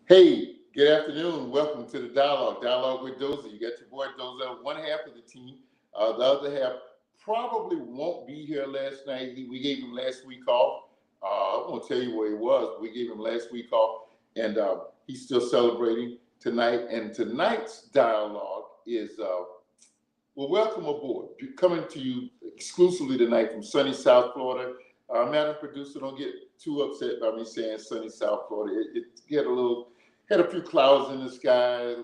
Hey, good afternoon. Welcome to the Dialogue with Dozie. You got your boy Dozie, one half of the team. The other half probably won't be here last night. We gave him last week off. I won't tell you where he was. We gave him last week off, and he's still celebrating tonight. And tonight's dialogue is well, welcome aboard. Coming to you exclusively tonight from sunny South Florida. Madam Producer, don't get too upset by me saying sunny South Florida. Had a few clouds in the sky,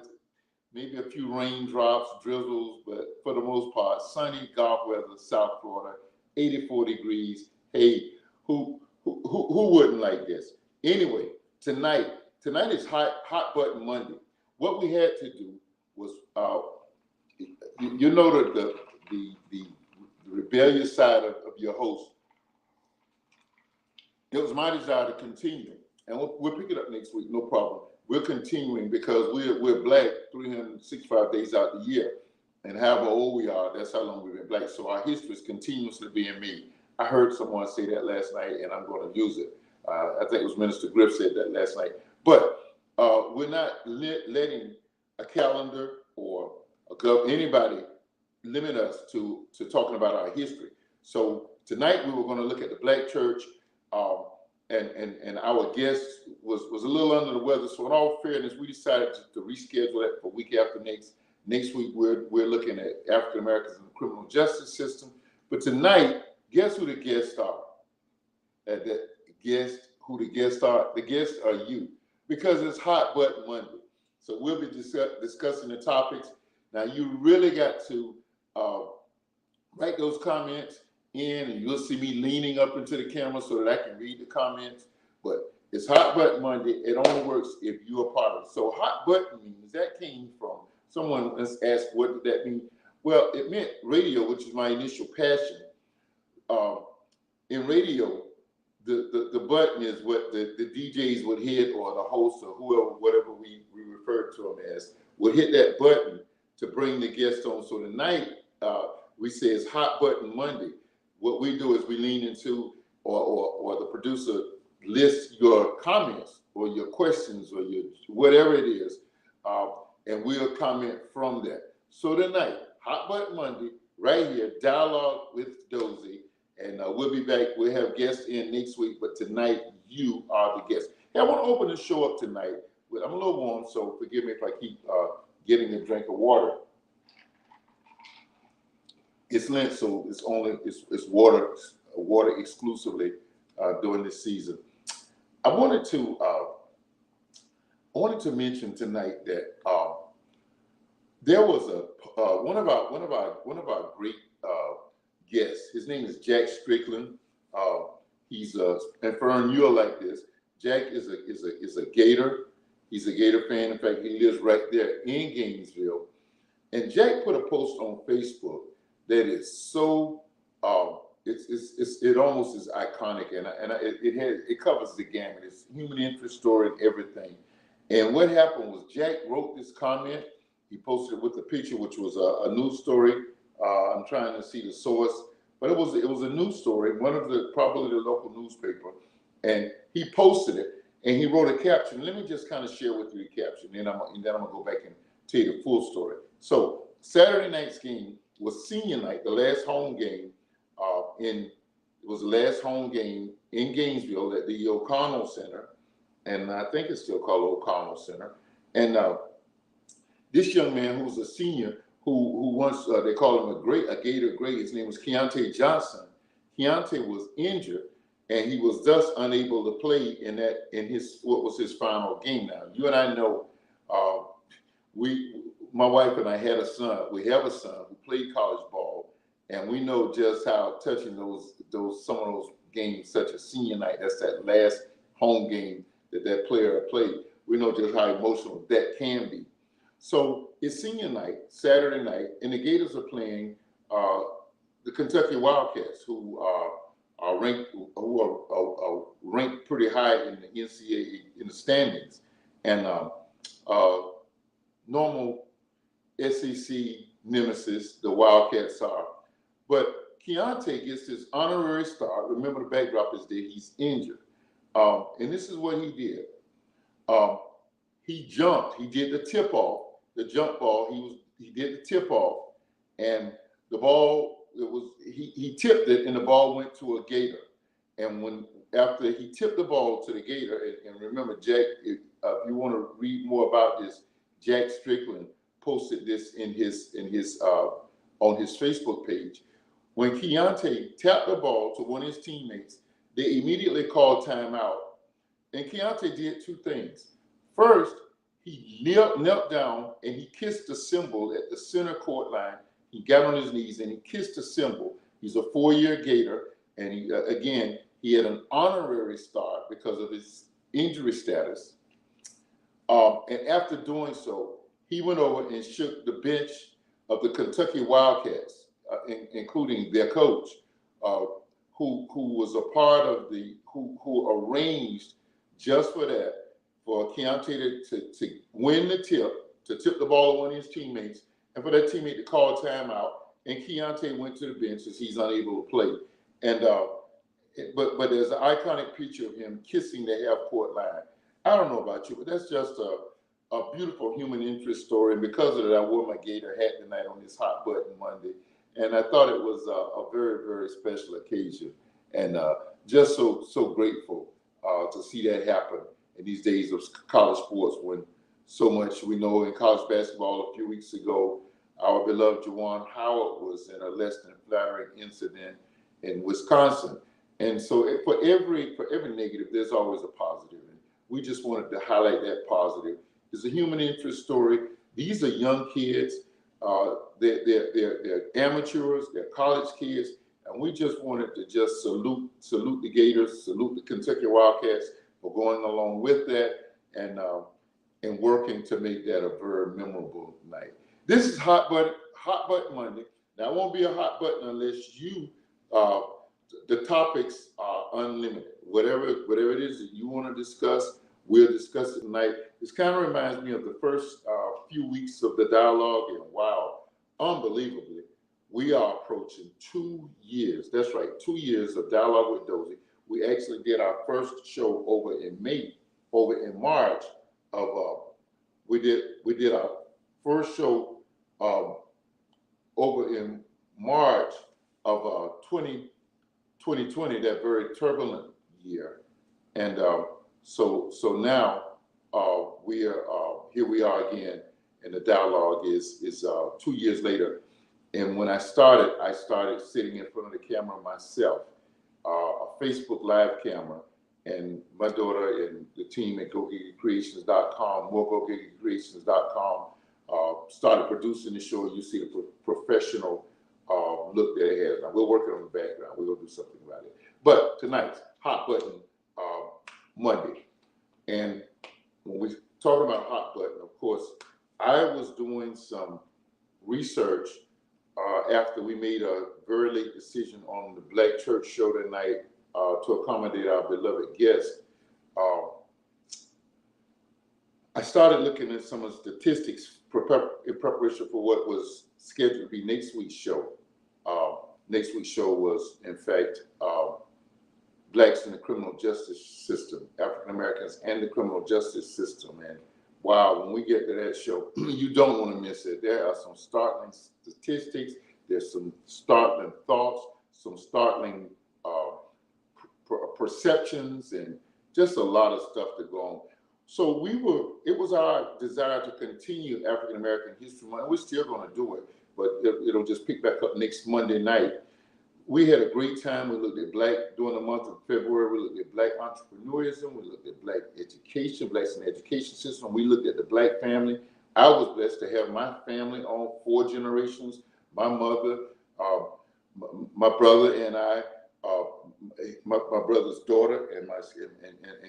maybe a few raindrops, drizzles, but for the most part, sunny Gulf weather, South Florida, 84 degrees. Hey, who wouldn't like this? Anyway, tonight is hot button Monday. What we had to do was, you know, the rebellious side of your host. It was my desire to continue, and we'll pick it up next week, no problem. We're continuing because we're black 365 days out the year, and however old we are, that's how long we've been black. So our history is continuously being made. I heard someone say that last night, and I'm going to use it. I think it was Minister Griff said that last night. But we're not letting a calendar or anybody limit us to talking about our history. So tonight we were going to look at the black church. And our guest was a little under the weather. So in all fairness, we decided to reschedule that for week after next. Next week, we're looking at African Americans in the criminal justice system. But tonight, guess who the guests are? The guests are you, because it's Hot Button Monday. So we'll be discussing the topics. Now, you really got to write those comments in, and you'll see me leaning up into the camera so that I can read the comments. But it's Hot Button Monday. It only works if you're a part of it. So hot button means, that came from someone asked, what did that mean? Well, it meant radio, which is my initial passion. In radio, the button is what the DJs would hit, or the host, or whoever, whatever we refer to them as, would hit that button to bring the guest on. So tonight, we say it's Hot Button Monday. What we do is we lean into, or the producer lists your comments or your questions or your whatever it is, and we'll comment from that. So tonight, Hot Button Monday, right here, Dialogue with Dozie, and we'll be back. We'll have guests in next week, but tonight you are the guest. Hey, I want to open the show up tonight. I'm a little warm, so forgive me if I keep getting a drink of water. It's Lent, so it's water exclusively during this season. I wanted to mention tonight that there was one of our great guests. His name is Jack Strickland. He's and Fern, you'll like this. Jack is a Gator. He's a Gator fan. In fact, he lives right there in Gainesville. And Jack put a post on Facebook that is so it almost is iconic, and it covers the gamut. It's human interest story and everything. And what happened was Jack wrote this comment. He posted it with a picture, which was a news story. I'm trying to see the source, but it was a news story, probably the local newspaper, and he posted it and he wrote a caption. Let me just kind of share with you the caption, and then I'm gonna go back and tell you the full story. So Saturday night's game was senior night, the last home game in Gainesville at the O'Connell Center, and I think it's still called O'Connell Center. And this young man who was a senior, who once they called him a Gator great. His name was Keontae Johnson. Keontae was injured, and he was thus unable to play in what was his final game. Now, you and I know, my wife and I had a son. We have a son who played college ball, and we know just how touching some of those games, such as senior night. That's that last home game that player played. We know just how emotional that can be. So it's senior night, Saturday night, and the Gators are playing the Kentucky Wildcats, who are ranked pretty high in the NCAA in the standings, and normal SEC nemesis, the Wildcats are. But Keontae gets this honorary start. Remember, the backdrop is that he's injured. And this is what he did. he jumped. He did the tip off, the jump ball. He did the tip off, and the ball, he tipped it, and the ball went to a Gator. And after he tipped the ball to the Gator, and remember, Jack, if you want to read more about this, Jack Strickland posted this in his on his Facebook page. When Keontae tapped the ball to one of his teammates, they immediately called timeout. And Keontae did two things. First, he knelt down and he kissed the symbol at the center court line. He got on his knees and he kissed the symbol. He's a 4-year Gator, and he had an honorary start because of his injury status. And after doing so, he went over and shook the bench of the Kentucky Wildcats, including their coach, who was a part of who arranged just for that, for Keontae to win the tip, to tip the ball to one of his teammates, and for that teammate to call timeout. And Keontae went to the bench as he's unable to play. And but there's an iconic picture of him kissing the half-court line. I don't know about you, but that's just a beautiful human interest story. And because of that, I wore my Gator hat tonight on this Hot Button Monday. And I thought it was a very, very special occasion. And just so grateful to see that happen in these days of college sports, when so much we know in college basketball. A few weeks ago, our beloved Juwan Howard was in a less than flattering incident in Wisconsin. And so for every negative, there's always a positive. And we just wanted to highlight that positive. It's a human interest story. These are young kids. They're amateurs. They're college kids. And we just wanted to just salute the Gators, salute the Kentucky Wildcats for going along with that and working to make that a very memorable night. This is Hot Button Monday. Now, it won't be a hot button unless the topics are unlimited. Whatever it is that you want to discuss, we'll discuss it tonight. This kind of reminds me of the first few weeks of the dialogue, and wow, unbelievably, we are approaching 2 years. That's right, 2 years of Dialogue with Dozie. We actually did our first show over in March of we did our first show over in March of 2020, that very turbulent year. And so now we are here we are again, and the dialogue is 2 years later. And when I started sitting in front of the camera myself, a Facebook Live camera, and my daughter and the team at GoGiggyCreations.com, moreGoGiggyCreations.com, started producing the show. You see the professional look that it has. Now, we're working on the background. We're going to do something about it. But tonight's Hot Button Monday. And when we talk about Hot Button, of course, I was doing some research after we made a very late decision on the Black Church show tonight to accommodate our beloved guest. I started looking at some of the statistics in preparation for what was scheduled to be next week's show. Next week's show was, in fact, Blacks in the criminal justice system, African Americans and the criminal justice system. And wow, when we get to that show, you don't want to miss it. There are some startling statistics. There's some startling thoughts, some startling perceptions, and just a lot of stuff to go on. So it was our desire to continue African American History Month. We're still going to do it, but it'll just pick back up next Monday night. We had a great time. We looked at during the month of February, we looked at Black entrepreneurism. We looked at Black education, Blacks in the education system. We looked at the Black family. I was blessed to have my family on 4 generations. My mother, my brother and I, my brother's daughter and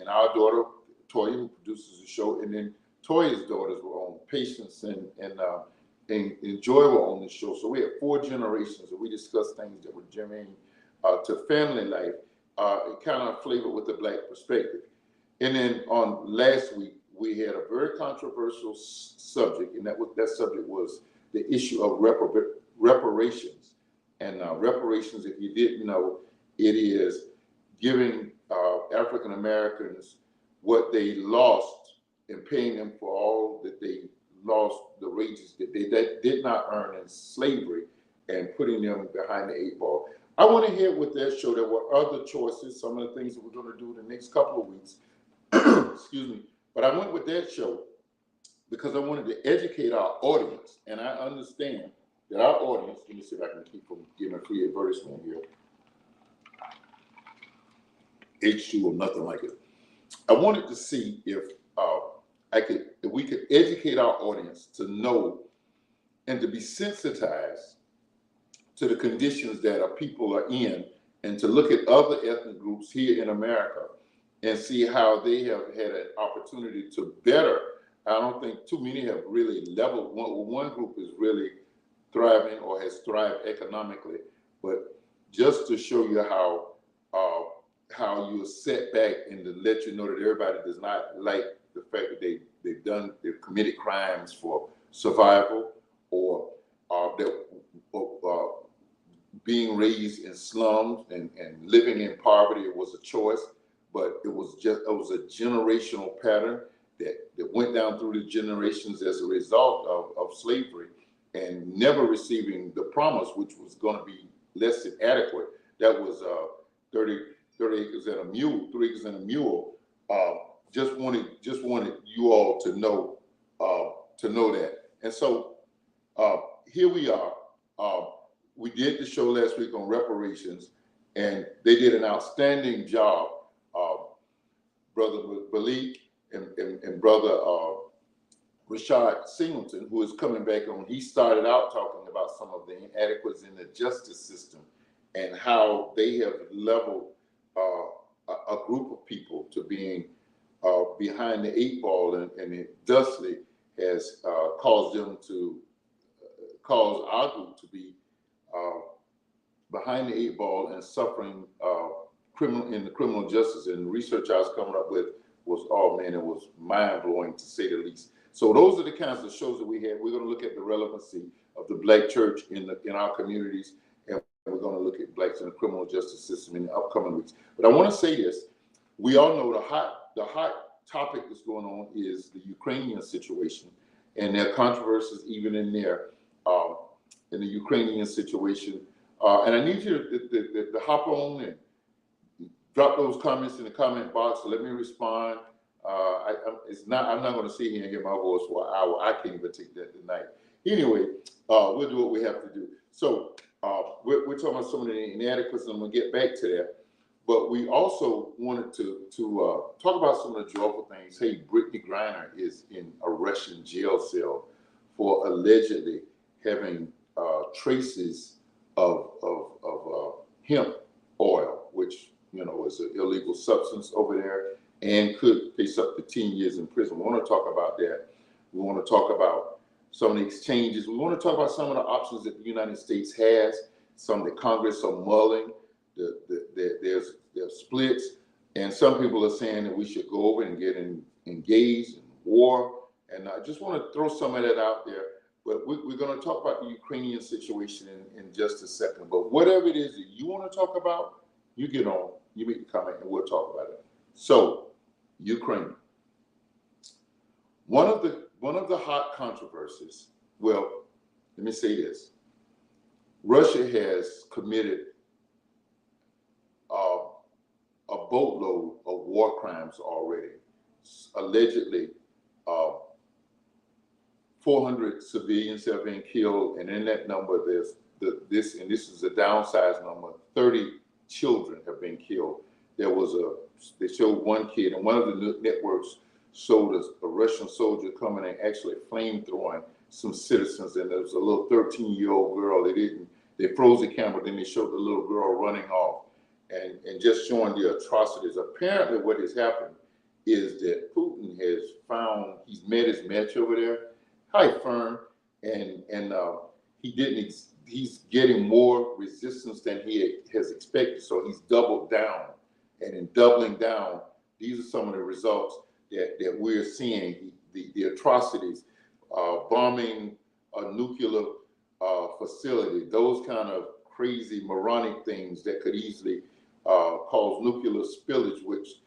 our daughter, Toya, who produces the show, and then Toya's daughters were on. Patience and Joy were on the show. So we had 4 generations, and we discussed things that were germane to family life, kind of flavored with the Black perspective. And then on last week, we had a very controversial subject, and that subject was the issue of reparations. And reparations, if you didn't know, it is giving African Americans what they lost and paying them for all that they lost, the wages that they did not earn in slavery, and putting them behind the 8 ball. I went ahead with that show. There were other choices, some of the things that we're going to do in the next couple of weeks. Excuse me. But I went with that show because I wanted to educate our audience. And I understand that our audience, let me see if I can keep from getting a free advertisement here. H2 or nothing like it. I wanted to see if we could educate our audience to know and to be sensitized to the conditions that our people are in, and to look at other ethnic groups here in America and see how they have had an opportunity to better. I don't think too many have really leveled. One group is really thriving or has thrived economically, but just to show you how you're set back and to let you know that everybody does not like the fact that they've committed crimes for survival, or being raised in slums and living in poverty. It was a choice, but it was a generational pattern that went down through the generations as a result of slavery, and never receiving the promise, which was going to be less than adequate. That was 30 acres and a mule, 3 acres and a mule. Just wanted you all to know that. And so here we are. We did the show last week on reparations, and they did an outstanding job. Brother Malik and Brother Rashad Singleton, who is coming back on, he started out talking about some of the inadequacies in the justice system and how they have leveled a group of people to being behind the 8 ball, and it thusly has caused our group to be behind the 8 ball and suffering in the criminal justice. And the research I was coming up with was, oh man, it was mind-blowing to say the least. So those are the kinds of shows that we had. We're going to look at the relevancy of the Black church in our communities, and we're going to look at blacks in the criminal justice system in the upcoming weeks. But I want to say this: we all know the hot topic that's going on is the Ukrainian situation, and there are controversies even in there, in the Ukrainian situation. And I need you to hop on and drop those comments in the comment box. So let me respond. I'm not going to sit here and hear my voice for an hour. I can't even take that tonight. Anyway, we'll do what we have to do. So we're talking about some of the inadequacies, and we'll get back to that. But we also wanted to talk about some of the joyful things. Hey, Brittany Griner is in a Russian jail cell for allegedly having traces of hemp oil, which is an illegal substance over there and could face up to 10 years in prison. We want to talk about that. We want to talk about some of the exchanges. We want to talk about some of the options that the United States has, some that Congress are mulling. There's splits, and some people are saying that we should go over and get engaged in war. And I just want to throw some of that out there. But we're going to talk about the Ukrainian situation in just a second. But whatever it is that you want to talk about, you get on, you make a comment, and we'll talk about it. So, Ukraine. One of the hot controversies. Well, let me say this: Russia has committed a boatload of war crimes already. Allegedly, 400 civilians have been killed, and in that number, there's this is a downsized number. 30 children have been killed. They showed one kid, and one of the networks showed a Russian soldier coming and actually flamethrowing some citizens, and there was a little 13-year-old girl. They froze the camera, then they showed the little girl running off, and just showing the atrocities. Apparently, what has happened is that Putin he's met his match over there. Hi, Fern, and he's getting more resistance than he has expected, so he's doubled down. And in doubling down, these are some of the results that we're seeing: the atrocities, bombing a nuclear facility, those kind of crazy, moronic things that could easily cause nuclear spillage, which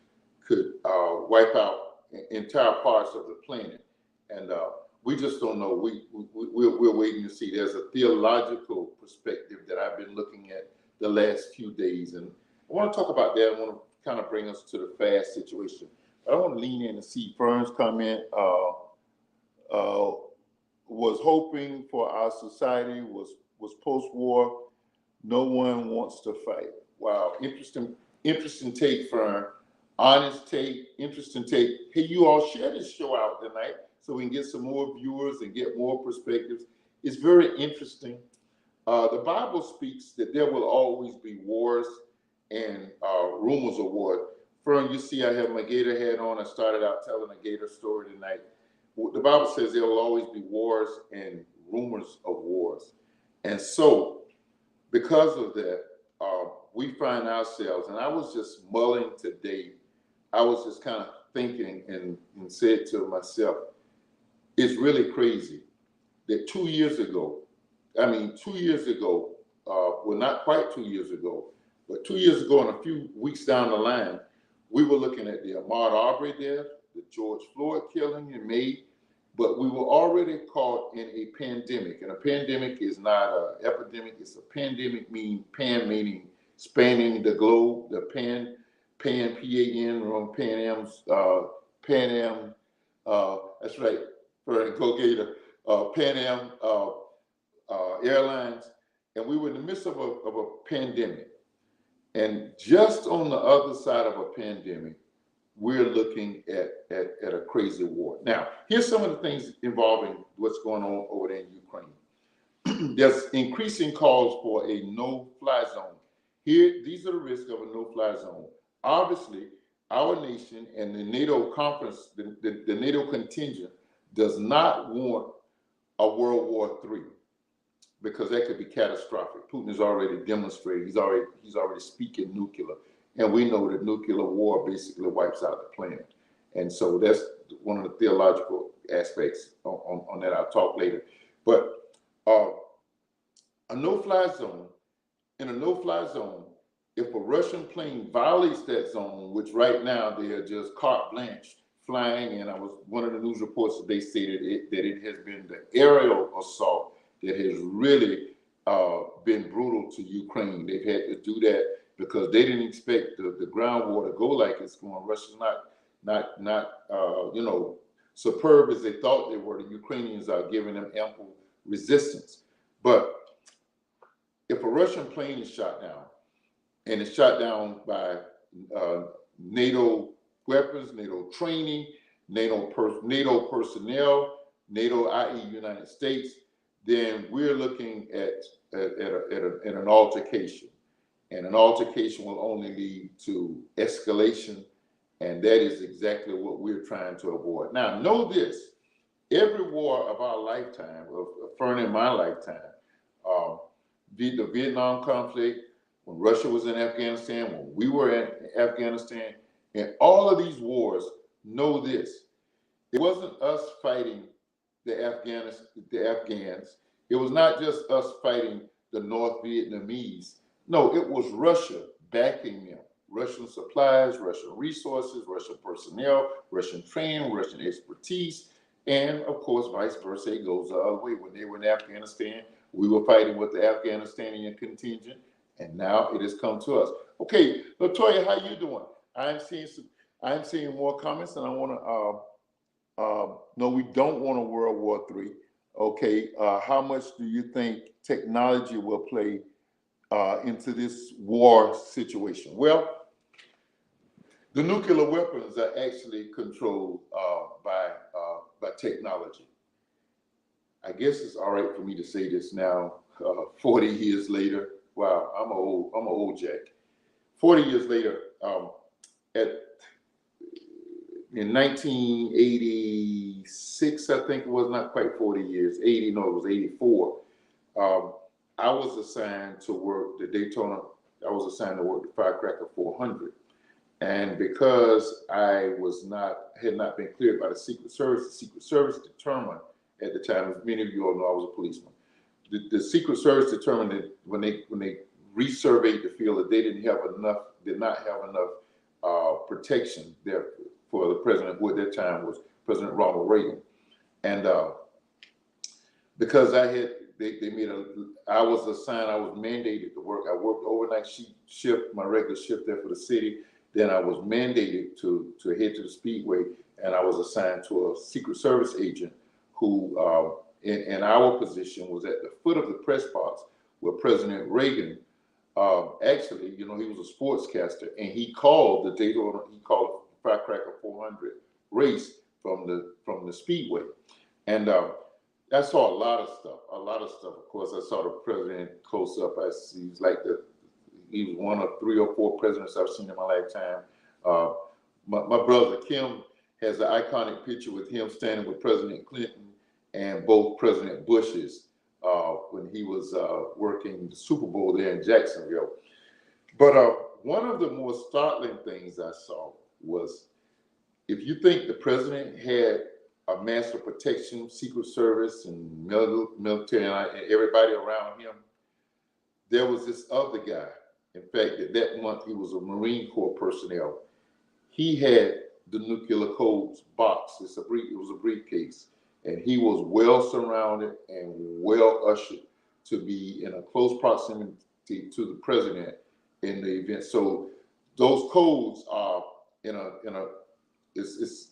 could wipe out entire parts of the planet. And we just don't know. We're waiting to see. There's a theological perspective that I've been looking at the last few days. And I want to talk about that. I want to kind of bring us to the fast situation. But I want to lean in and see Fern's comment. Was hoping for our society was post-war. No one wants to fight. Wow, interesting take, Fern. Honest take, interesting take. Hey, you all share this show out tonight so we can get some more viewers and get more perspectives. It's very interesting. The Bible speaks that there will always be wars and rumors of war. Fern, you see I have my gator hat on. I started out telling a gator story tonight. The Bible says there will always be wars and rumors of wars. And so, because of that, we find ourselves, and I was just mulling today, I was just kind of thinking and said to myself, it's really crazy that 2 years ago, well, not quite 2 years ago, but 2 years ago and a few weeks down the line, we were looking at the Ahmaud Arbery death, the George Floyd killing in May, but we were already caught in a pandemic. And a pandemic is not an epidemic, it's a pandemic, meaning spanning the globe, the Pan, P-A-N, Pan Am, that's right, go Gator, Pan Am Airlines. And we were in the midst of a pandemic. And just on the other side of a pandemic, we're looking at a crazy war. Now, here's some of the things involving what's going on over there in Ukraine. There's increasing calls for a no-fly zone. These are the risks of a no-fly zone. Obviously, our nation and the NATO conference, the NATO contingent, does not want a World War III because that could be catastrophic. Putin has already demonstrated, he's already speaking nuclear. And we know that nuclear war basically wipes out the planet. And so that's one of the theological aspects on that. I'll talk later. But a no-fly zone, in a no-fly zone, if a Russian plane violates that zone, which right now they are just carte blanche flying, and one of the news reports that they stated that it has been the aerial assault that has really been brutal to Ukraine. They've had to do that because they didn't expect the ground war to go like it's going. Russia's not superb as they thought they were. The Ukrainians are giving them ample resistance. But if a Russian plane is shot down, and it's shot down by NATO weapons, NATO training, NATO personnel, NATO, i.e. United States, then we're looking at an altercation. And an altercation will only lead to escalation, and that is exactly what we're trying to avoid. Now, know this, every war of our lifetime, of Fern in my lifetime, the Vietnam conflict, when Russia was in Afghanistan, when we were in Afghanistan, and all of these wars, know this, it wasn't us fighting the Afghans. It was not just us fighting the North Vietnamese. No, it was Russia backing them. Russian supplies, Russian resources, Russian personnel, Russian training, Russian expertise, and of course, vice versa, it goes the other way. When they were in Afghanistan, we were fighting with the Afghanistanian contingent, and now it has come to us. Okay, Latoya, how you doing? I'm seeing more comments, and I want to. No, we don't want a World War III. Okay, how much do you think technology will play into this war situation? Well, the nuclear weapons are actually controlled by technology. I guess it's all right for me to say this now, 40 years later. Wow, I'm an old jack. 40 years later, in 1986, I think it was, not quite 40 years, it was 84. I was assigned to work the Daytona, I was assigned to work the Firecracker 400. And because I had not been cleared by the Secret Service determined at the time, as many of you all know, I was a policeman. The Secret Service determined that when they resurveyed the field, that they did not have enough protection there for the president, who at that time was President Ronald Reagan. And because I was assigned, I was mandated to work. I worked overnight shift, my regular shift there for the city. Then I was mandated to head to the Speedway, and I was assigned to a Secret Service agent who, in our position, was at the foot of the press box where President Reagan, actually, you know, he was a sportscaster, and he called the Daytona, he called the Firecracker 400 race from the Speedway. And I saw a lot of stuff. Of course, I saw the president close up. He was one of 3 or 4 presidents I've seen in my lifetime. My brother Kim has an iconic picture with him standing with President Clinton and both President Bush's when he was working the Super Bowl there in Jacksonville. But one of the more startling things I saw was, if you think the president had a master protection, Secret Service, and military, and everybody around him, there was this other guy. In fact, that month he was a Marine Corps personnel. He had the nuclear codes box. It was a briefcase, and he was well surrounded and well ushered to be in a close proximity to the president in the event. So those codes are it's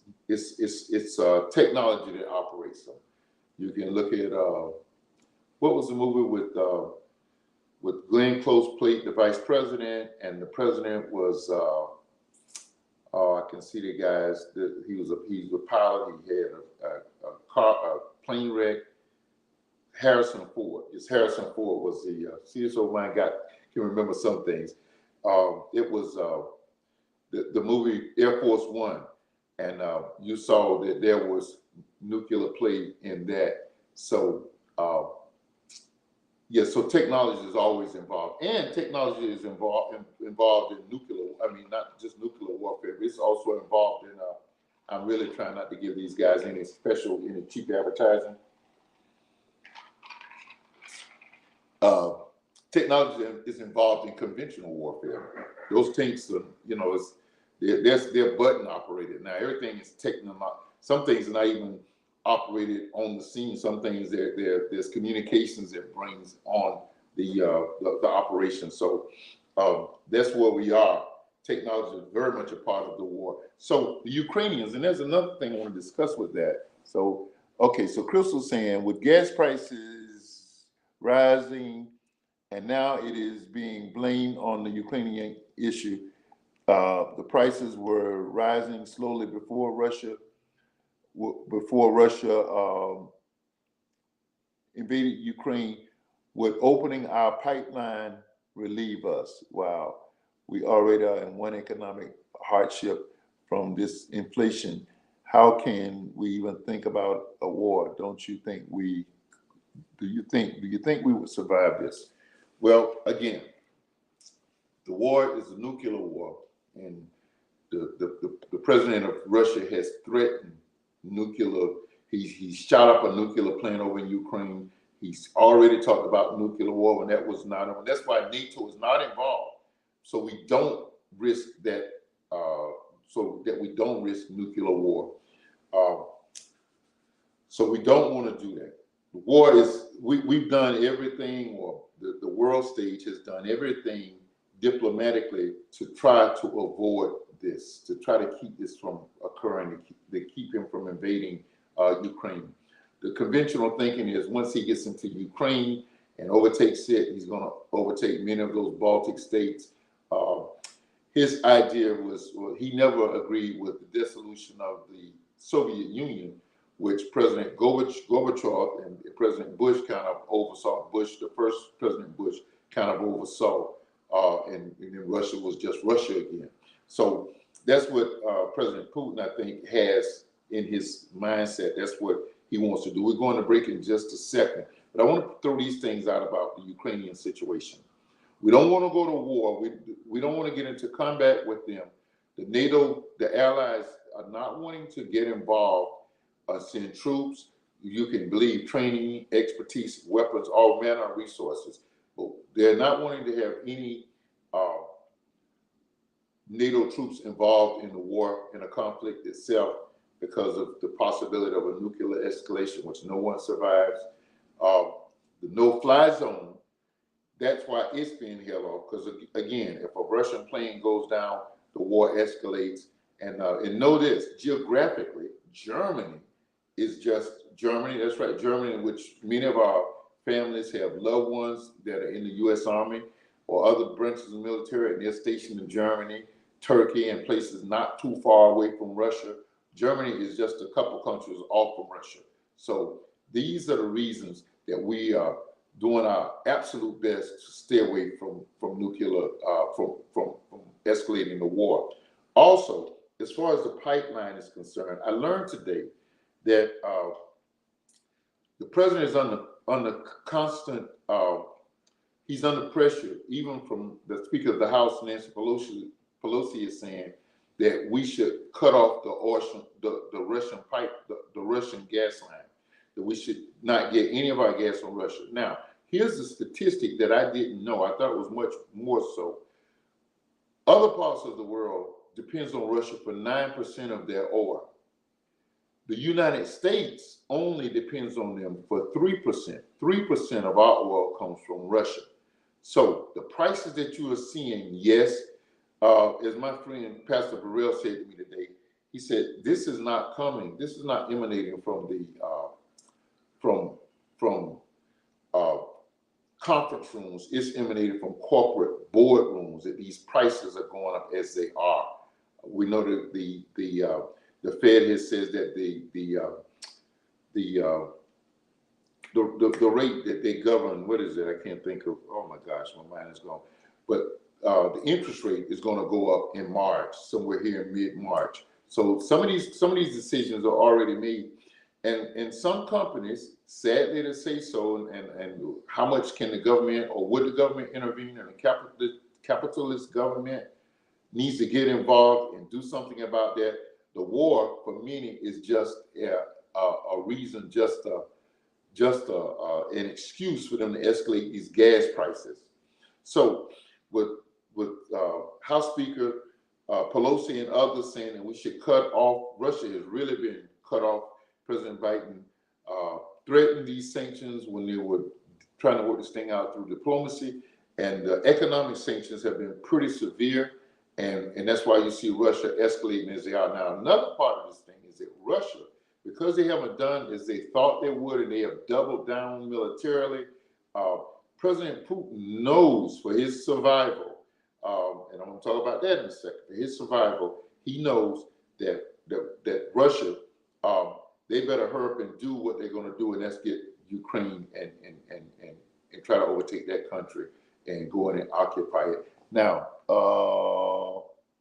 technology that operates them. You can look at what was the movie with Glenn Close played the vice president, and the president was I can see the guys. He's a pilot. He had a plane wreck. Harrison Ford. Harrison Ford was the see this old man can remember some things. It was the movie Air Force One. And you saw that there was nuclear play in that. So, so technology is always involved. And technology is involved in nuclear, not just nuclear warfare, but it's also involved in, I'm really trying not to give these guys any cheap advertising. Technology is involved in conventional warfare. Those tanks are, they're button operated now. Everything is some things are not even operated on the scene. Some things there's communications that brings on the operation. So that's where we are. Technology is very much a part of the war. So the Ukrainians, and there's another thing I want to discuss with that. So so Crystal's saying with gas prices rising, and now it is being blamed on the Ukrainian issue. The prices were rising slowly before Russia invaded Ukraine. Would opening our pipeline relieve us? Wow, we already are in one economic hardship from this inflation. How can we even think about a war? Don't you think do you think we would survive this? Well, again, the war is a nuclear war. And the president of Russia has threatened nuclear. He's shot up a nuclear plant over in Ukraine. He's already talked about nuclear war, and that was not. That's why NATO is not involved, so we don't risk that. So that we don't risk nuclear war. So we don't want to do that. The war is. We've done everything, or the world stage has done everything diplomatically to try to avoid this, to try to keep this from occurring, to keep him from invading Ukraine. The conventional thinking is once he gets into Ukraine and overtakes it, he's going to overtake many of those Baltic states. His idea was, well, he never agreed with the dissolution of the Soviet Union, which President Gorbachev and President Bush kind of oversaw. The first President Bush kind of oversaw. And then Russia was just Russia again. So that's what President Putin, I think, has in his mindset. That's what he wants to do. We're going to break in just a second. But I want to throw these things out about the Ukrainian situation. We don't want to go to war. We don't want to get into combat with them. The NATO, the allies are not wanting to get involved, send troops. You can believe training, expertise, weapons, all manner of resources. But they're not wanting to have any NATO troops involved in the war, in a conflict itself, because of the possibility of a nuclear escalation, which no one survives. The no-fly zone, that's why it's being held off. Because again, if a Russian plane goes down, the war escalates. And know this, geographically, Germany is just Germany. That's right, Germany, in which many of our families have loved ones that are in the U.S. Army or other branches of the military, and they're stationed in Germany, Turkey, and places not too far away from Russia. Germany is just a couple countries off from Russia. So these are the reasons that we are doing our absolute best to stay away from nuclear, from escalating the war. Also, as far as the pipeline is concerned, I learned today that the president is under constant, he's under pressure, even from the Speaker of the House, Nancy Pelosi. Pelosi is saying that we should cut off the Russian pipe, the Russian gas line, that we should not get any of our gas from Russia. Now, here's the statistic that I didn't know. I thought it was much more so. Other parts of the world depends on Russia for 9% of their oil. The United States only depends on them for 3%. 3% of our oil comes from Russia. So the prices that you are seeing, yes, as my friend Pastor Burrell said to me today, he said, this is not coming, this is not emanating from the conference rooms, it's emanating from corporate boardrooms, that these prices are going up as they are. We know that the Fed has says that the rate that they govern, what is it? I can't think of. Oh my gosh, my mind is gone. But the interest rate is going to go up in March, somewhere here in mid-March. So some of these decisions are already made, and some companies, sadly to say so, and how much can the government or would the government intervene? And the capitalist government needs to get involved and do something about that. The war, for many, is just a reason, just an excuse for them to escalate these gas prices. So, with House Speaker Pelosi and others saying that we should cut off, Russia has really been cut off. President Biden threatened these sanctions when they were trying to work this thing out through diplomacy, and the economic sanctions have been pretty severe. And that's why you see Russia escalating as they are now. Another part of this thing is that Russia, because they haven't done as they thought they would, and they have doubled down militarily, President Putin knows for his survival, and I'm going to talk about that in a second, for his survival, he knows that Russia, they better hurry up and do what they're going to do, and that's get Ukraine and try to overtake that country and go in and occupy it. Now,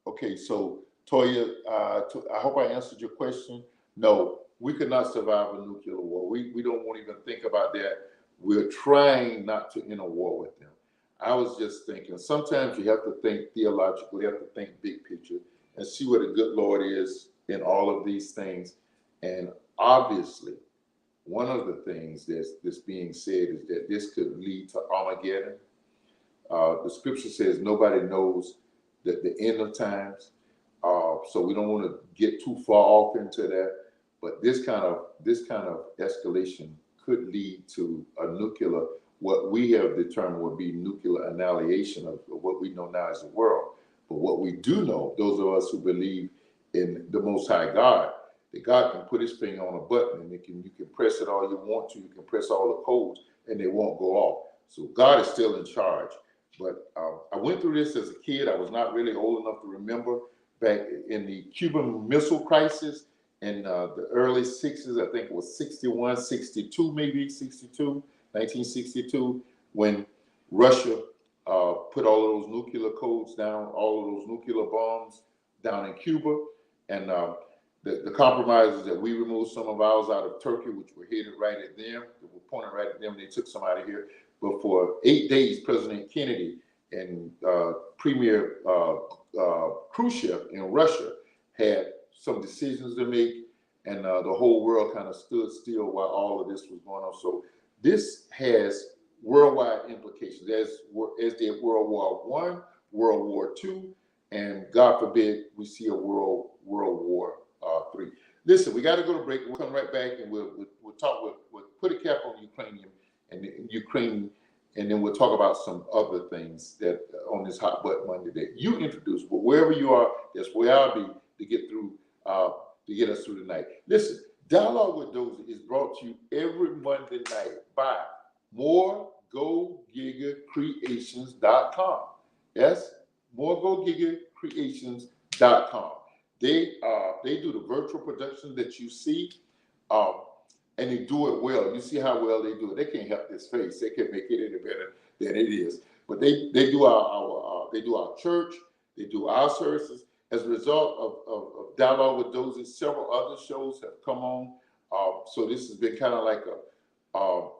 okay, so Toya, I hope I answered your question. No, we could not survive a nuclear war. We don't want to even think about that. We're trying not to enter war with them. I was just thinking, sometimes you have to think theologically, you have to think big picture and see where the good Lord is in all of these things. And obviously, one of the things that's being said is that this could lead to Armageddon. The scripture says nobody knows the end of times, so we don't want to get too far off into that. But this kind of escalation could lead to a nuclear, what we have determined would be nuclear annihilation of what we know now as the world. But what we do know, those of us who believe in the Most High God, that God can put his finger on a button and you can press it all you want to, you can press all the codes and they won't go off. So God is still in charge. But I went through this as a kid. I was not really old enough to remember back in the Cuban Missile Crisis in the early 60s. I think it was 61, 62, maybe 62, 1962, when Russia put all of those nuclear codes down, all of those nuclear bombs down in Cuba. And the compromise is that we removed some of ours out of Turkey, which were headed right at them. They were pointing right at them. They took some out of here. But for 8 days, President Kennedy and Premier Khrushchev in Russia had some decisions to make, and the whole world kind of stood still while all of this was going on. So this has worldwide implications, as did World War I, World War II, and God forbid we see a World War III. Listen, we got to go to break. We'll come right back, and we'll talk. We'll put a cap on Ukrainian and Ukraine, and then we'll talk about some other things that on this Hot Button Monday that you introduced. But wherever you are, that's where I'll be to get through to get us through the night. Listen, Dialogue with Dozie is brought to you every Monday night by moregogiggacreations.com. Yes, moregogiggacreations.com. They do the virtual production that you see, and they do it well. You see how well they do it. They can't help this face. They can't make it any better than it is. But they do our church. They do our services. As a result of Dialogue with Dozie, several other shows have come on. So this has been kind of like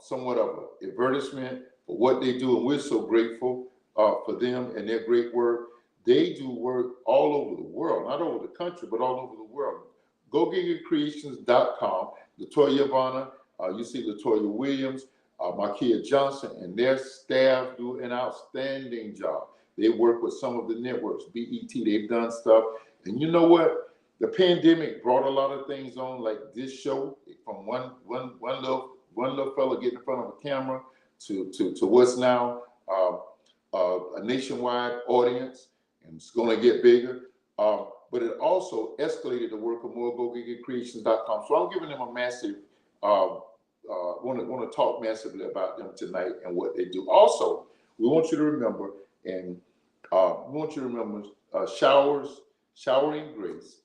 somewhat of an advertisement for what they do, and we're so grateful for them and their great work. They do work all over the world, not over the country, but all over the world. GoGiggacreations.com. Latoya Vanna, you see Latoya Williams, Markia Johnson, and their staff do an outstanding job. They work with some of the networks, BET, they've done stuff. And you know what? The pandemic brought a lot of things on, like this show, from one little fella getting in front of a camera to what's now a nationwide audience, and it's going to get bigger. But it also escalated the work of moregogiggacreations.com. So I'm giving them a massive, want to talk massively about them tonight and what they do. Also, we want you to remember, Showering Grace,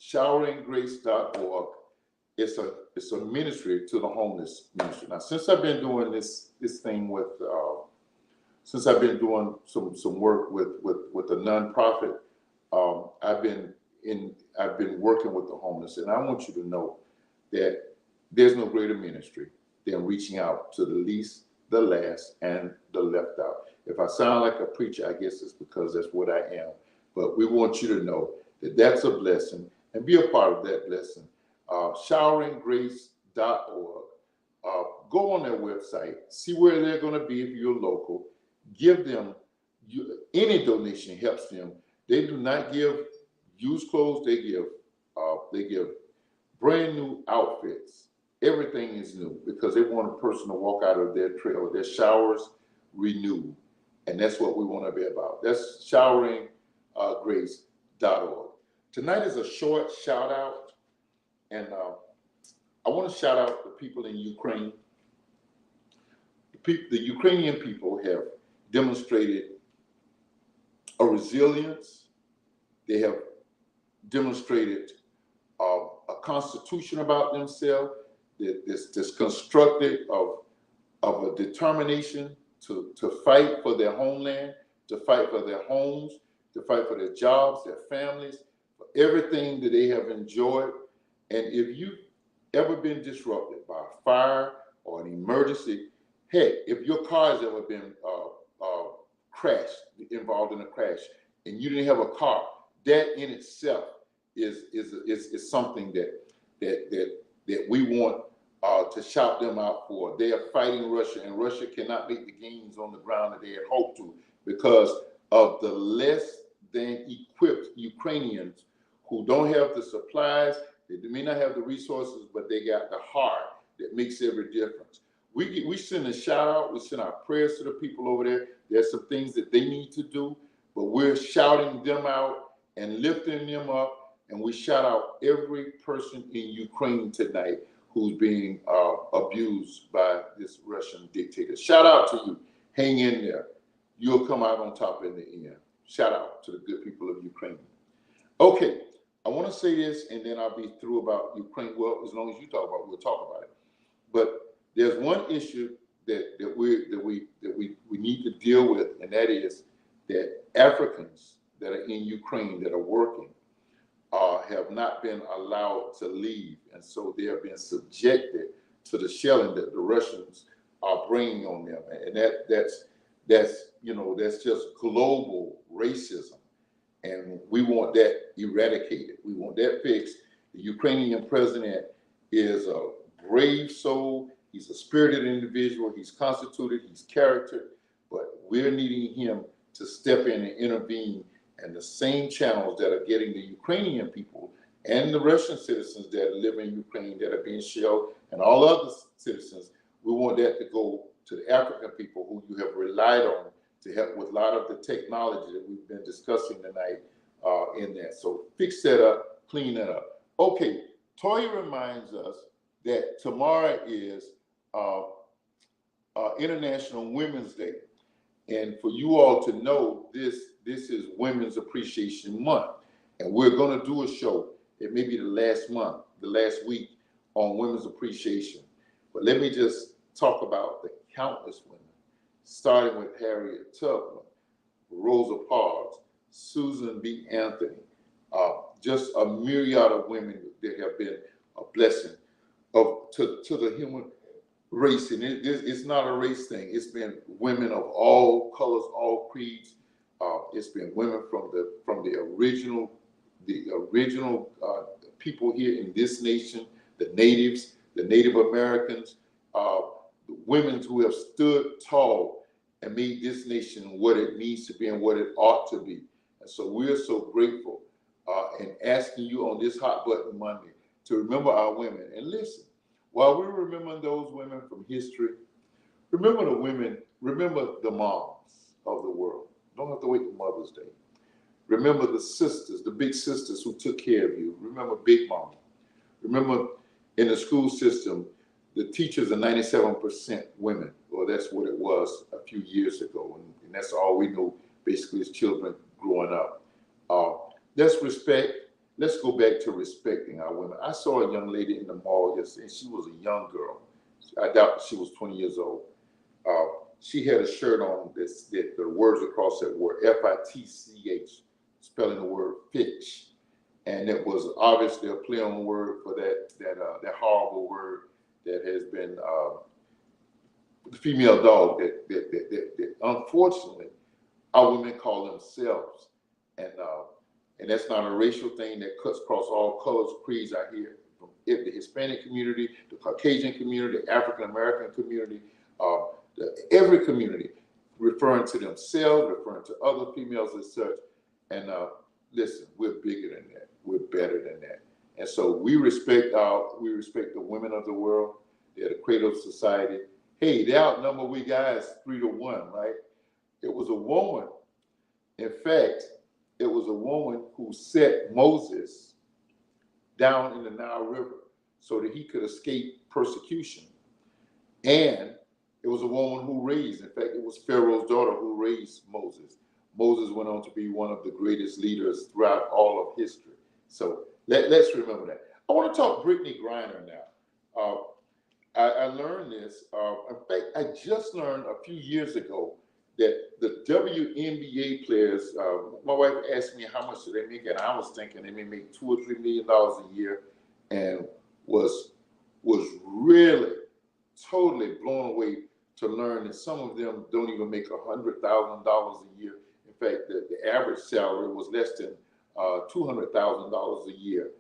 showeringgrace.org. It's a ministry to the homeless ministry. Now, since I've been doing this thing with, since I've been doing some work with a nonprofit, I've been working with the homeless, and I want you to know that there's no greater ministry than reaching out to the least, the last, and the left out. If I sound like a preacher, I guess it's because that's what I am. But we want you to know that that's a blessing, and be a part of that blessing. Showeringgrace.org. Go on their website, see where they're going to be if you're local. Give them any donation helps them. They do not give used clothes. They give brand new outfits. Everything is new because they want a person to walk out of their trailer, their showers renewed, and that's what we want to be about. That's showeringgrace.org. Tonight is a short shout out, and I want to shout out the people in Ukraine. The Ukrainian people have demonstrated a resilience. They have demonstrated a constitution about themselves that's constructed of a determination to fight for their homeland, to fight for their homes, to fight for their jobs, their families, for everything that they have enjoyed. And if you've ever been disrupted by a fire or an emergency, heck, if your car has ever been involved in a crash, and you didn't have a car, that in itself is something that we want to shout them out for. They are fighting Russia, and Russia cannot make the gains on the ground that they had hoped to because of the less than equipped Ukrainians who don't have the supplies. They may not have the resources, but they got the heart that makes every difference. We send a shout out, we send our prayers to the people over there. There's some things that they need to do, but we're shouting them out and lifting them up, and we shout out every person in Ukraine tonight who's being abused by this Russian dictator. Shout out to you. Hang in there. You'll come out on top in the end. Shout out to the good people of Ukraine. Okay, I want to say this, and then I'll be through about Ukraine. Well, as long as you talk about it, we'll talk about it. But there's one issue that we need to deal with, and that is that Africans that are in Ukraine that are working have not been allowed to leave, and so they are being subjected to the shelling that the Russians are bringing on them, and that's just global racism, and we want that eradicated. We want that fixed. The Ukrainian president is a brave soul. He's a spirited individual. He's constituted. He's charactered, but we're needing him to step in and intervene and the same channels that are getting the Ukrainian people and the Russian citizens that live in Ukraine that are being shelled and all other citizens, we want that to go to the African people who you have relied on to help with a lot of the technology that we've been discussing tonight in that. So fix that up, clean that up. Okay, Toya reminds us that tomorrow is International Women's Day. And for you all to know, this is Women's Appreciation Month. And we're going to do a show, it may be the last week on Women's Appreciation. But let me just talk about the countless women, starting with Harriet Tubman, Rosa Parks, Susan B. Anthony, just a myriad of women that have been a blessing to the human race. And it's not a race thing. It's been women of all colors, all creeds. It's been women from the original people here in this nation, the natives, the Native Americans, the women who have stood tall and made this nation what it needs to be and what it ought to be. And so we're so grateful and asking you on this Hot Button Monday to remember our women. And listen, while we're remembering those women from history, remember the women, remember the moms of the world. Don't have to wait for Mother's Day. Remember the sisters, the big sisters who took care of you. Remember Big Mama. Remember in the school system, the teachers are 97% women. Well, that's what it was a few years ago. And that's all we know basically as children growing up. Let's respect. Let's go back to respecting our women. I saw a young lady in the mall yesterday, and she was a young girl. I doubt she was 20 years old. She had a shirt on that the words across it were F-I-T-C-H, spelling the word fish. And it was obviously a play on word for that horrible word that has been the female dog that unfortunately our women call themselves. And that's not a racial thing that cuts across all colors, creeds out here, from the Hispanic community, the Caucasian community, the African American community, every community, referring to themselves, referring to other females as such. And listen, we're bigger than that. We're better than that. And so we respect the women of the world. They're the cradle of society. Hey, they outnumber we guys 3-1, right? It was a woman. In fact, it was a woman who set Moses down in the Nile River so that he could escape persecution. And it was a woman who raised, in fact, it was Pharaoh's daughter who raised Moses. Moses went on to be one of the greatest leaders throughout all of history. So let's remember that. I want to talk Brittany Griner now. I learned this. In fact, I just learned a few years ago that the WNBA players, my wife asked me how much do they make, and I was thinking they may make $2 or $3 million a year, and was really totally blown away to learn that some of them don't even make $100,000 a year. In fact, the average salary was less than $200,000 a year.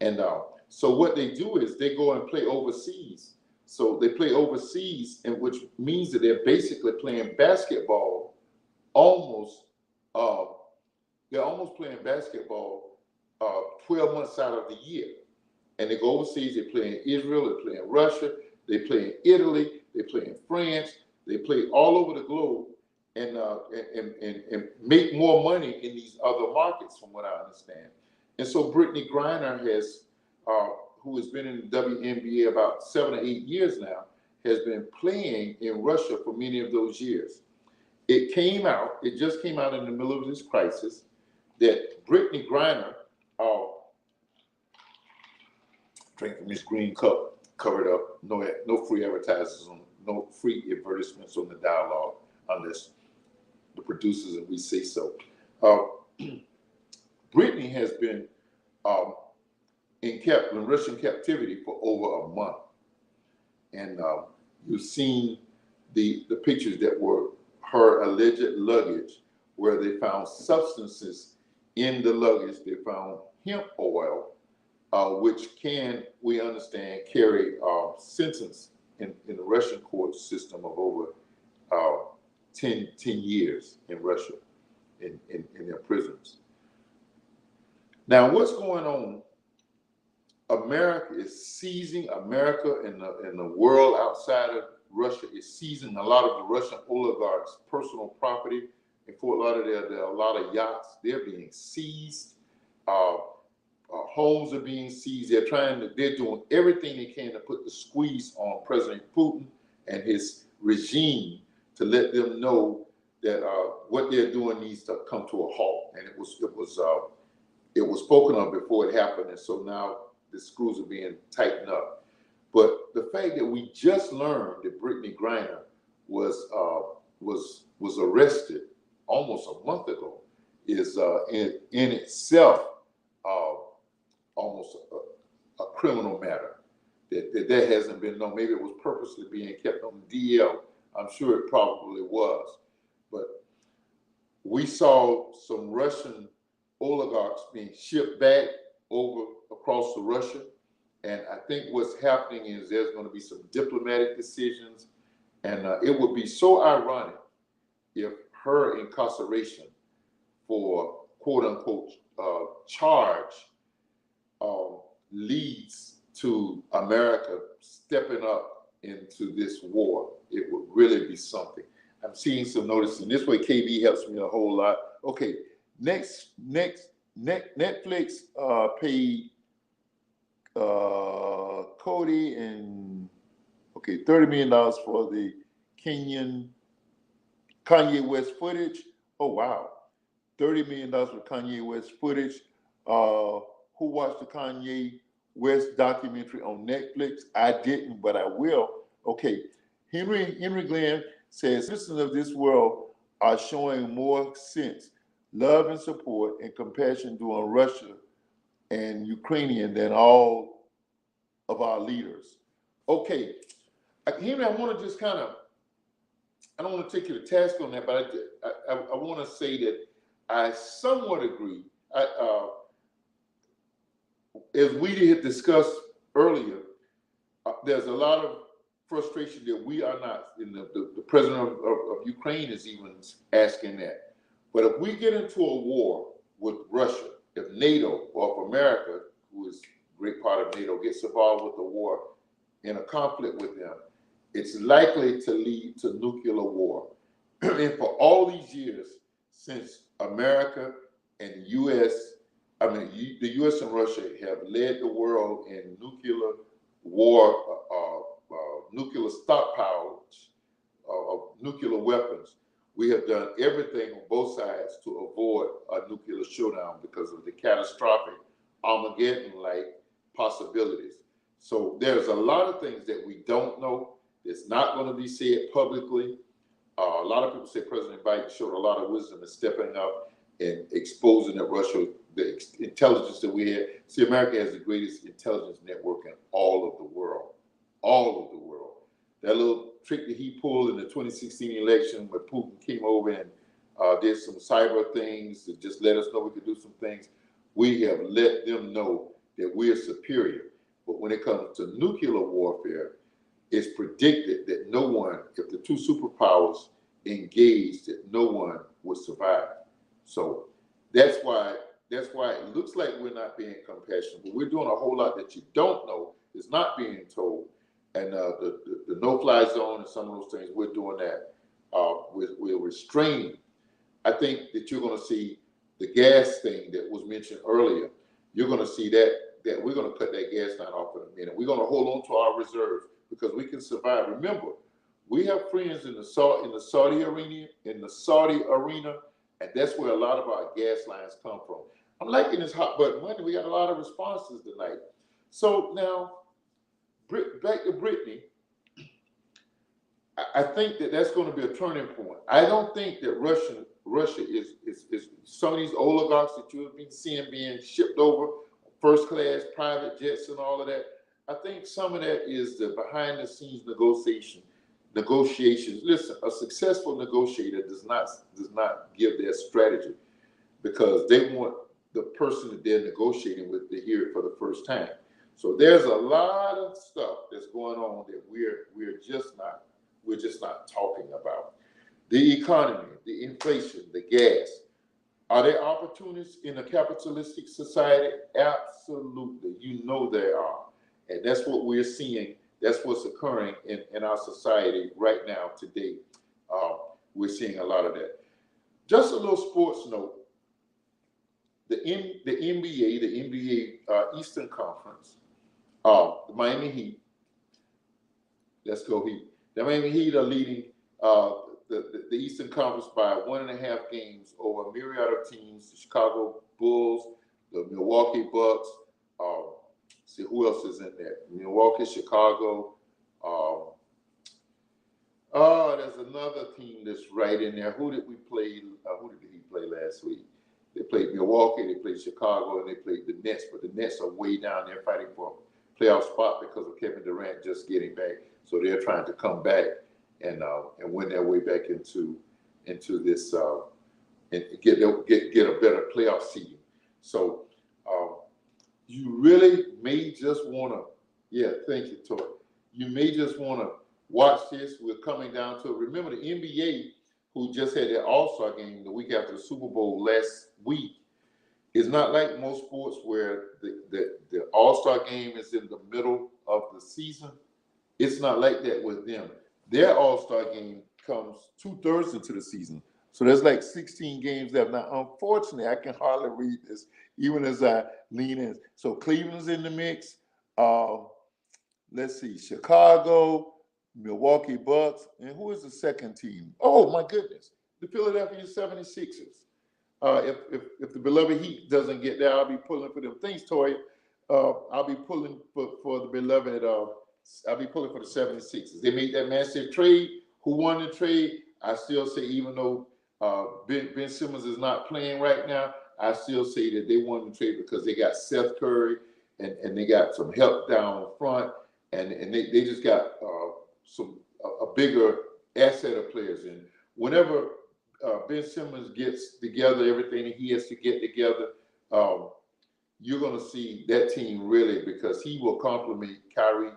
And so what they do is they go and play overseas. So they play overseas, and which means that they're basically playing basketball they're almost playing basketball 12 months out of the year. And they go overseas, they play in Israel, they play in Russia, they play in Italy, they play in France, they play all over the globe and make more money in these other markets from what I understand. And so Brittany Griner has, who has been in the WNBA about 7 or 8 years now, has been playing in Russia for many of those years. It just came out in the middle of this crisis that Brittany Griner, drink from this green cup, covered up, no free no free advertisements on the dialogue unless the producers and we say so. Brittany has been in Russian captivity for over a month. And you've seen the pictures that were her alleged luggage, where they found substances in the luggage. They found hemp oil, which can, we understand, carry sentence in the Russian court system of over 10 years in Russia, in their prisons. Now, what's going on? America is seizing, America and the world outside of Russia is seizing a lot of the Russian oligarchs' personal property. In Fort Lauderdale, there are a lot of yachts. They're being seized. Homes are being seized. They're doing everything they can to put the squeeze on President Putin and his regime to let them know that what they're doing needs to come to a halt. And it was spoken of before it happened, and so now the screws are being tightened up. But the fact that we just learned that Brittany Griner was arrested almost a month ago is in itself almost a criminal matter that hasn't been known. Maybe it was purposely being kept on DL. I'm sure it probably was. But we saw some Russian oligarchs being shipped back over across to Russia. And I think what's happening is there's going to be some diplomatic decisions. And it would be so ironic if her incarceration for quote unquote charge leads to America stepping up into this war. It would really be something. I'm seeing some notice, and this way KB helps me a whole lot. Okay, Netflix paid Cody and $30 million for the Kanye West footage. Oh wow, $30 million for Kanye West footage. Who watched the Kanye West documentary on Netflix? I didn't, but I will. Okay, Henry Glenn says citizens of this world are showing more sense, love and support and compassion during Russia and Ukrainian than all of our leaders. Okay, Henry, I want to just kind of, I don't want to take you to task on that, but I want to say that I somewhat agree. As we had discussed earlier, there's a lot of frustration that we are not, and the president of Ukraine is even asking that. But if we get into a war with Russia, if NATO or if America, who is a great part of NATO, gets involved with the war in a conflict with them, it's likely to lead to nuclear war. And for all these years, since America and the U.S., the U.S. and Russia have led the world in nuclear war, nuclear stockpiles of nuclear weapons. We have done everything on both sides to avoid a nuclear showdown because of the catastrophic Armageddon-like possibilities. So there's a lot of things that we don't know that's not going to be said publicly. A lot of people say President Biden showed a lot of wisdom in stepping up and exposing that Russia, the intelligence that we have. See, America has the greatest intelligence network in all of the world. All of the world. That little trick that he pulled in the 2016 election where Putin came over and did some cyber things to just let us know we could do some things. We have let them know that we're superior. But when it comes to nuclear warfare, it's predicted that no one, if the two superpowers engaged, that no one would survive. So that's why it looks like we're not being compassionate, but we're doing a whole lot that you don't know is not being told. And the no-fly zone and some of those things, we're doing that. We're restraining. I think that you're going to see the gas thing that was mentioned earlier. You're going to see that we're going to cut that gas line off in a minute. We're going to hold on to our reserves because we can survive. Remember, we have friends in the Saudi arena, and that's where a lot of our gas lines come from. I'm liking this hot button Monday. We got a lot of responses tonight. So now, back to Brittany. I think that that's going to be a turning point. I don't think that Russia is some of these oligarchs that you've been seeing being shipped over, first class, private jets and all of that. I think some of that is the behind the scenes negotiations. Listen, a successful negotiator does not give their strategy because they want the person that they're negotiating with to hear it for the first time. So there's a lot of stuff that's going on that we're just not talking about. The economy, the inflation, the gas. Are there opportunities in a capitalistic society? Absolutely. You know there are. And that's what we're seeing. That's what's occurring in our society right now today. We're seeing a lot of that. Just a little sports note. The NBA Eastern Conference, the Miami Heat, let's go Heat. The Miami Heat are leading the Eastern Conference by 1.5 games over a myriad of teams: the Chicago Bulls, the Milwaukee Bucks. See who else is in there? Milwaukee, Chicago. There's another team that's right in there. Who did we play? Who did he play last week? They played Milwaukee, they played Chicago, and they played the Nets. But the Nets are way down there fighting for a playoff spot because of Kevin Durant just getting back. So they're trying to come back and win their way back into this and get a better playoff seeding. So you really may just want to, yeah, thank you, Tori. You may just want to watch this. We're coming down to it. Remember the NBA, who just had their All-Star game the week after the Super Bowl last week, is not like most sports where the All-Star game is in the middle of the season. It's not like that with them. Their All-Star game comes 2/3 into the season. So there's like 16 games left. Now, unfortunately, I can hardly read this, even as I lean in. So Cleveland's in the mix. Let's see, Chicago, Milwaukee Bucks, and who is the second team? Oh, my goodness, the Philadelphia 76ers. If the beloved Heat doesn't get there, I'll be pulling for them. Thanks, Toya. I'll be pulling for the beloved, I'll be pulling for the 76ers. They made that massive trade. Who won the trade? I still say, even though Ben Simmons is not playing right now, I still say that they won the trade because they got Seth Curry and they got some help down front, and they just got a bigger asset of players. And whenever Ben Simmons gets together, everything he has to get together, you're going to see that team really, because he will complement Kyrie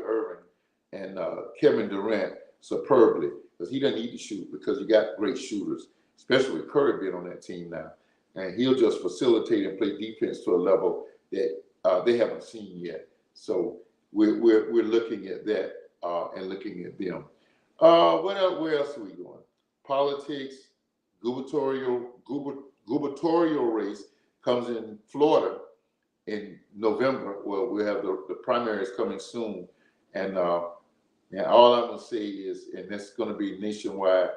Irving and Kevin Durant superbly, because he doesn't need to shoot because he got great shooters, especially with Curry being on that team now. And he'll just facilitate and play defense to a level that they haven't seen yet. So we're looking at that and looking at them. Where else are we going? Politics, gubernatorial race comes in Florida in November. Well, we have the primaries coming soon, and all I'm gonna say is, and that's gonna be nationwide,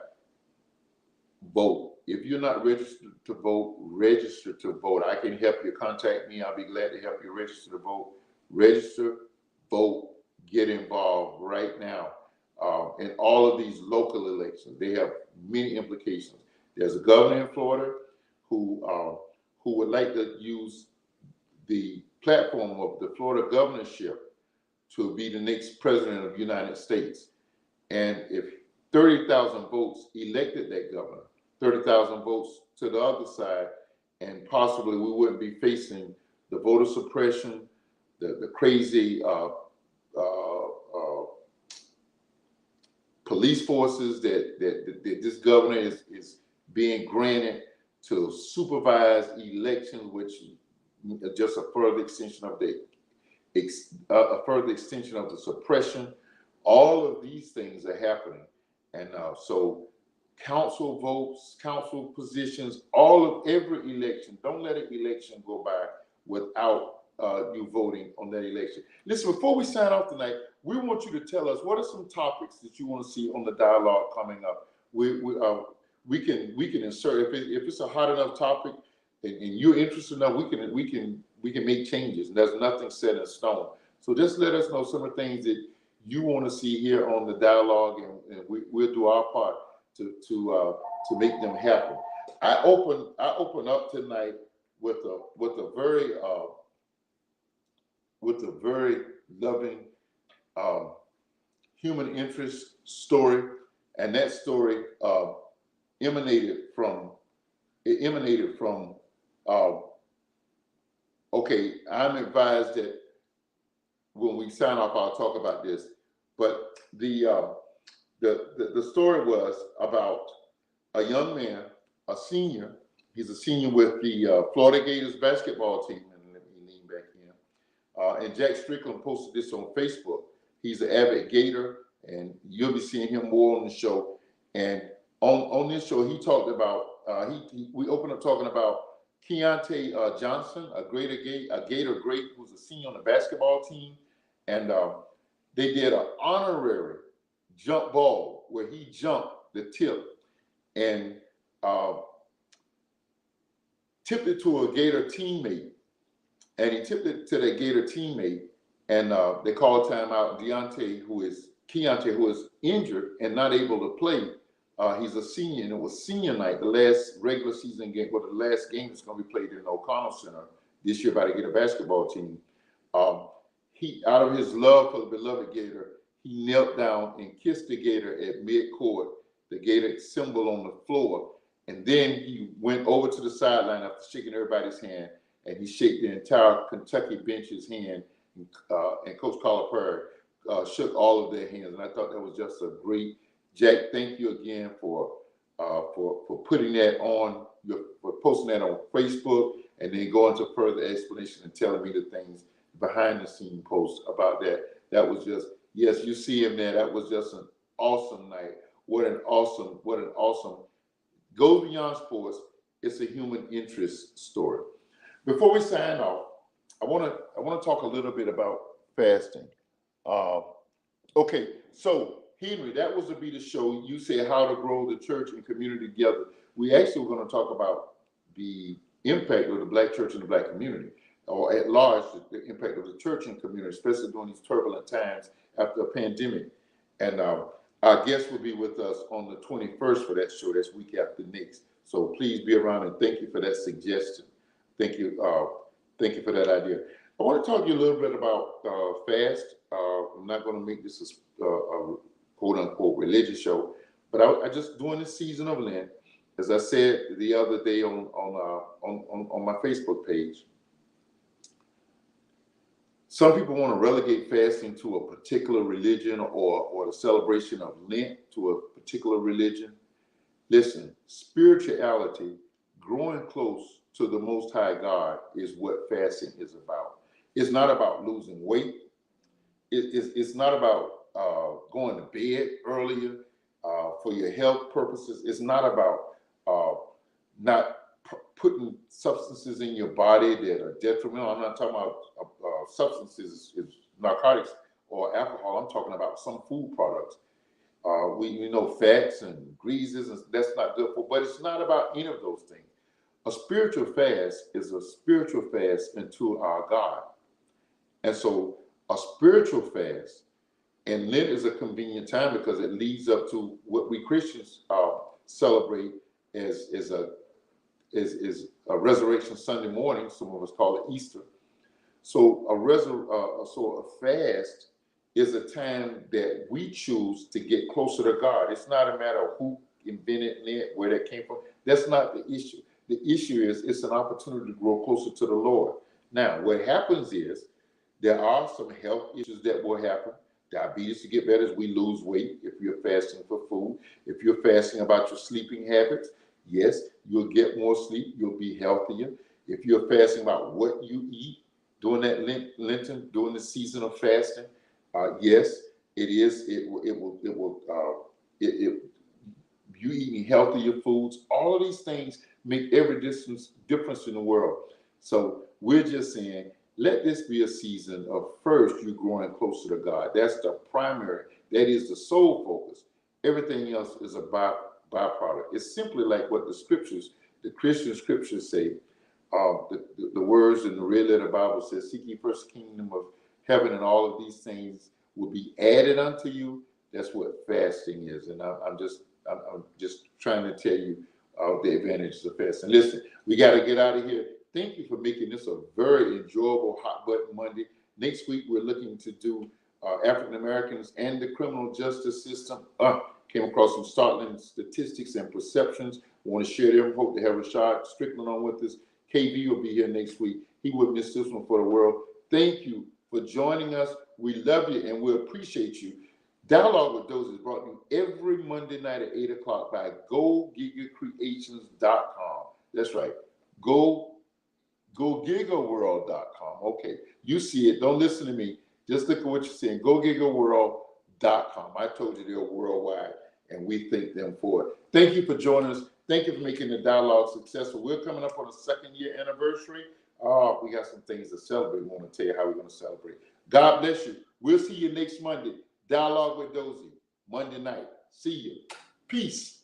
vote. If you're not registered to vote, register to vote. I can help you. Contact me. I'll be glad to help you register to vote. Register, vote, get involved right now. In all of these local elections, they have many implications. There's a governor in Florida who would like to use the platform of the Florida governorship to be the next president of the United States. And if 30,000 votes elected that governor, 30,000 votes to the other side, and possibly we wouldn't be facing the voter suppression, the crazy police forces that this governor is being granted to supervise elections, which is just a further extension of the suppression. All of these things are happening, and so council votes, council positions, every election. Don't let an election go by without you voting on that election. Listen, before we sign off tonight, we want you to tell us what are some topics that you want to see on the dialogue coming up. We can insert, if it's a hot enough topic and you're interested enough, we can make changes. And there's nothing set in stone. So just let us know some of the things that you want to see here on the dialogue, and we'll do our part to make them happen. I open up tonight with a very loving human interest story, and that story emanated from. Okay, I'm advised that when we sign off, I'll talk about this, but the story was about a young man, a senior, He's a senior with the Florida Gators basketball team. And let me lean back in. And Jack Strickland posted this on Facebook. He's an avid Gator, and you'll be seeing him more on the show. And on this show, he talked about, we opened up talking about Keontae Johnson, a Gator great who's a senior on the basketball team. And they did an honorary jump ball where he jumped the tip and tipped it to a Gator teammate. And he tipped it to that Gator teammate, and they called timeout. Keontae, who is injured and not able to play, he's a senior, and it was senior night, the last regular season game, the last game that's going to be played in O'Connell Center this year by the Gator basketball team. He, out of his love for the beloved Gator, he knelt down and kissed the Gator at midcourt, the Gator symbol on the floor, and then he went over to the sideline after shaking everybody's hand, and he shook the entire Kentucky bench's hand, and Coach Calipari shook all of their hands, and I thought that was just a great. Jack, thank you again for putting that on for posting that on Facebook, and then going to further explanation and telling me the things behind the scene posts about that. That was just, yes, you see him there. That was just an awesome night. What an awesome. Go beyond sports. It's a human interest story. Before we sign off, I want to talk a little bit about fasting. Okay, so Henry, that was to be the show. You said how to grow the church and community together. We actually were going to talk about the impact of the Black church and the Black community, or at large, the impact of the church and community, especially during these turbulent times after a pandemic. And our guest will be with us on the 21st for that show. That's week after next. So please be around, and thank you for that suggestion. Thank you for that idea. I want to talk to you a little bit about fast. I'm not going to make this a quote unquote religious show, but I just during the season of Lent, as I said the other day on my Facebook page, some people want to relegate fasting to a particular religion or the celebration of Lent to a particular religion. Listen, spirituality, growing close to the Most High God, is what fasting is about. It's not about losing weight. It's not about going to bed earlier for your health purposes. It's not about not putting substances in your body that are detrimental. I'm not talking about substances, narcotics or alcohol. I'm talking about some food products. We know fats and greases, and that's not good for. But it's not about any of those things. A spiritual fast is a spiritual fast into our God. And so a spiritual fast, and Lent is a convenient time because it leads up to what we Christians celebrate as a Resurrection Sunday morning. Some of us call it Easter. So a fast is a time that we choose to get closer to God. It's not a matter of who invented Lent, where that came from. That's not the issue. The issue is it's an opportunity to grow closer to the Lord. Now, what happens is there are some health issues that will happen. Diabetes to get better as we lose weight if you're fasting for food. If you're fasting about your sleeping habits, yes, you'll get more sleep. You'll be healthier. If you're fasting about what you eat during that Lenten, during the season of fasting, yes, it is. You eating healthier foods. All of these things make every difference in the world. So we're just saying, let this be a season of first you growing closer to God. That's the primary. That is the sole focus. Everything else is a byproduct. It's simply like what the Christian scriptures say. The words in the red letter Bible says, "Seek ye first the kingdom of heaven, and all of these things will be added unto you." That's what fasting is, and I'm just trying to tell you the advantages of fasting. Listen, we got to get out of here. Thank you for making this a very enjoyable Hot Button Monday. Next week, we're looking to do African Americans and the criminal justice system. Came across some startling statistics and perceptions. I want to share them. Hope to have Rashad Strickland on with us. KB will be here next week. He would miss this one for the world. Thank you for joining us. We love you and we appreciate you. Dialogue with Dozie is brought to you every Monday night at 8 o'clock by GoGigaCreations.com. That's right. GoGigaWorld.com. Okay, you see it. Don't listen to me. Just look at what you're saying. GoGigaWorld.com. I told you they're worldwide, and we thank them for it. Thank you for joining us. Thank you for making the dialogue successful. We're coming up on a 2nd year anniversary. We got some things to celebrate. We want to tell you how we're going to celebrate. God bless you. We'll see you next Monday. Dialogue with Dozie, Monday night. See you. Peace.